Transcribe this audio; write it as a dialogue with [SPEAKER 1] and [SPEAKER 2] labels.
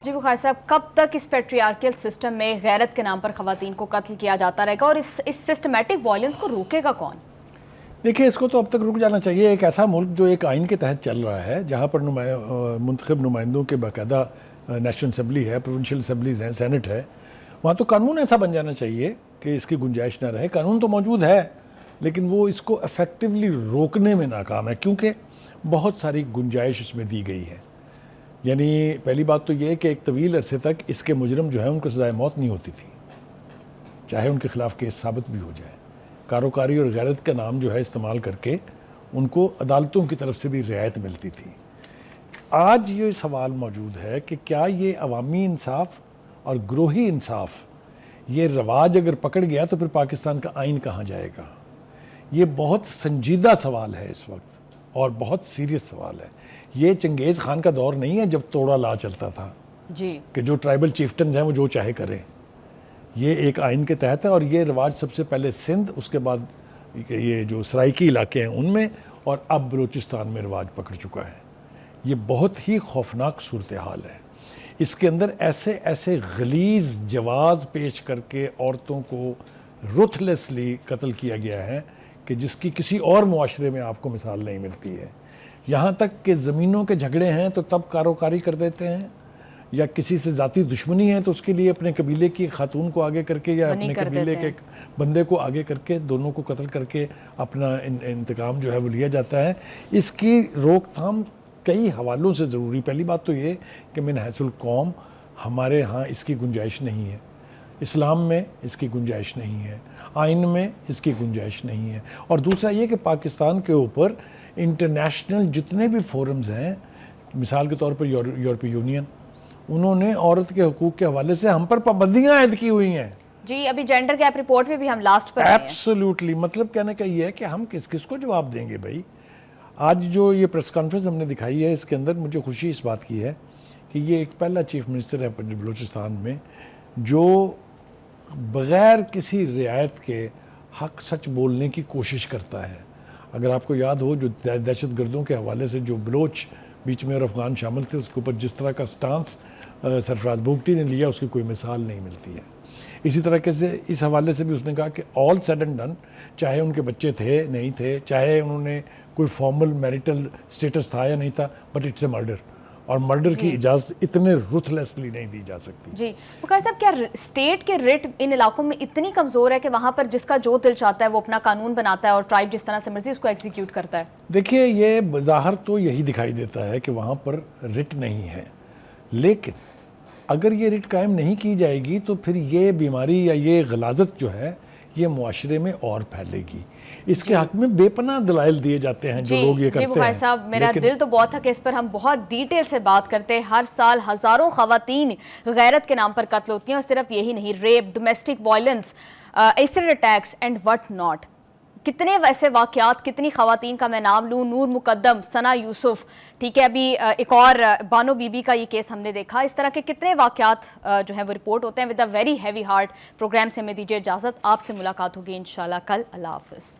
[SPEAKER 1] جی بخاری صاحب، کب تک اس پیٹریارکل سسٹم میں غیرت کے نام پر خواتین کو قتل کیا جاتا رہے گا اور اس سسٹمیٹک وائلنس کو روکے گا کون؟
[SPEAKER 2] دیکھیں، اس کو تو اب تک رک جانا چاہیے۔ ایک ایسا ملک جو ایک آئین کے تحت چل رہا ہے، جہاں پر منتخب نمائندوں کے باقاعدہ نیشنل اسمبلی ہے، پروونشل اسمبلیز ہیں، سینٹ ہے، وہاں تو قانون ایسا بن جانا چاہیے کہ اس کی گنجائش نہ رہے۔ قانون تو موجود ہے لیکن وہ اس کو افیکٹولی روکنے میں ناکام ہے، کیونکہ بہت ساری گنجائش اس میں دی گئی ہے۔ یعنی پہلی بات تو یہ کہ ایک طویل عرصے تک اس کے مجرم جو ہیں ان کو سزائے موت نہیں ہوتی تھی، چاہے ان کے خلاف کیس ثابت بھی ہو جائے۔ کاروکاری اور غیرت کا نام جو ہے استعمال کر کے ان کو عدالتوں کی طرف سے بھی رعایت ملتی تھی۔ آج یہ سوال موجود ہے کہ کیا یہ عوامی انصاف اور گروہی انصاف، یہ رواج اگر پکڑ گیا تو پھر پاکستان کا آئین کہاں جائے گا؟ یہ بہت سنجیدہ سوال ہے اس وقت اور بہت سیریس سوال ہے۔ یہ چنگیز خان کا دور نہیں ہے جب توڑا لا چلتا تھا
[SPEAKER 1] جی،
[SPEAKER 2] کہ جو ٹرائبل چیفٹنز ہیں وہ جو چاہے کریں۔ یہ ایک آئین کے تحت ہے اور یہ رواج سب سے پہلے سندھ، اس کے بعد یہ جو سرائکی علاقے ہیں ان میں، اور اب بلوچستان میں رواج پکڑ چکا ہے۔ یہ بہت ہی خوفناک صورتحال ہے۔ اس کے اندر ایسے غلیظ جواز پیش کر کے عورتوں کو رتھلیسلی قتل کیا گیا ہے کہ جس کی کسی اور معاشرے میں آپ کو مثال نہیں ملتی ہے۔ یہاں تک کہ زمینوں کے جھگڑے ہیں تو تب کاروکاری کر دیتے ہیں، یا کسی سے ذاتی دشمنی ہے تو اس کے لیے اپنے قبیلے کی خاتون کو آگے کر کے یا اپنے قبیلے کے بندے کو آگے کر کے دونوں کو قتل کر کے اپنا انتقام جو ہے وہ لیا جاتا ہے۔ اس کی روک تھام کئی حوالوں سے ضروری۔ پہلی بات تو یہ کہ من حیث القوم ہمارے ہاں اس کی گنجائش نہیں ہے، اسلام میں اس کی گنجائش نہیں ہے، آئین میں اس کی گنجائش نہیں ہے۔ اور دوسرا یہ کہ پاکستان کے اوپر انٹرنیشنل جتنے بھی فورمز ہیں، مثال کے طور پر یورپی یونین، انہوں نے عورت کے حقوق کے حوالے سے ہم پر پابندیاں عائد کی ہوئی ہیں۔
[SPEAKER 1] جی، ابھی جینڈر گیپ رپورٹ پہ بھی ہم لاسٹ پر
[SPEAKER 2] ایبسولوٹلی، مطلب کہنے کا یہ ہے کہ ہم کس کو جواب دیں گے بھائی۔ آج جو یہ پریس کانفرنس ہم نے دکھائی ہے، اس کے اندر مجھے خوشی اس بات کی ہے کہ یہ ایک پہلا چیف منسٹر ہے بلوچستان میں جو بغیر کسی رعایت کے حق سچ بولنے کی کوشش کرتا ہے۔ اگر آپ کو یاد ہو جو دہشت گردوں کے حوالے سے جو بلوچ بیچ میں اور افغان شامل تھے، اس کے اوپر جس طرح کا سٹانس سرفراز بھوگٹی نے لیا، اس کی کوئی مثال نہیں ملتی ہے۔ اسی طرح سے اس حوالے سے بھی اس نے کہا کہ آل سیڈ اینڈ ڈن، چاہے ان کے بچے تھے نہیں تھے، چاہے انہوں نے کوئی فارمل میریٹل سٹیٹس تھا یا نہیں تھا، بٹ اٹس اے مرڈر، اور مرڈر کی اجازت اتنے رتھلیسلی نہیں دی جا سکتی۔
[SPEAKER 1] جی بخاری صاحب، کیا اسٹیٹ کے ریٹ ان علاقوں میں اتنی کمزور ہے کہ وہاں پر جس کا جو دل چاہتا ہے وہ اپنا قانون بناتا ہے اور ٹرائب جس طرح سے مرضی اس کو ایگزیکیوٹ کرتا ہے؟
[SPEAKER 2] دیکھیے، یہ بظاہر تو یہی دکھائی دیتا ہے کہ وہاں پر ریٹ نہیں ہے، لیکن اگر یہ ریٹ قائم نہیں کی جائے گی تو پھر یہ بیماری یا یہ غلاظت جو ہے یہ معاشرے میں اور پھیلے گی۔ اس کے حق میں بے پناہ دلائل دیے جاتے ہیں جو لوگ یہ کرتے ہیں۔
[SPEAKER 1] جی بخاری صاحب، میرا دل تو بہت تھا کہ اس پر ہم بہت ڈیٹیل سے بات کرتے۔ ہر سال ہزاروں خواتین غیرت کے نام پر قتل ہوتی ہیں، اور صرف یہی نہیں، rape, domestic violence, acid attacks and what not. کتنے ویسے واقعات، کتنی خواتین کا میں نام لوں، نور مقدم، ثنا یوسف، ٹھیک ہے، ابھی ایک اور بانو بی بی کا یہ کیس ہم نے دیکھا۔ اس طرح کے کتنے واقعات جو ہیں وہ رپورٹ ہوتے ہیں۔ With a very heavy heart programme سے ہمیں دیجیے اجازت، آپ سے ملاقات ہوگی انشاءاللہ کل۔ اللہ حافظ۔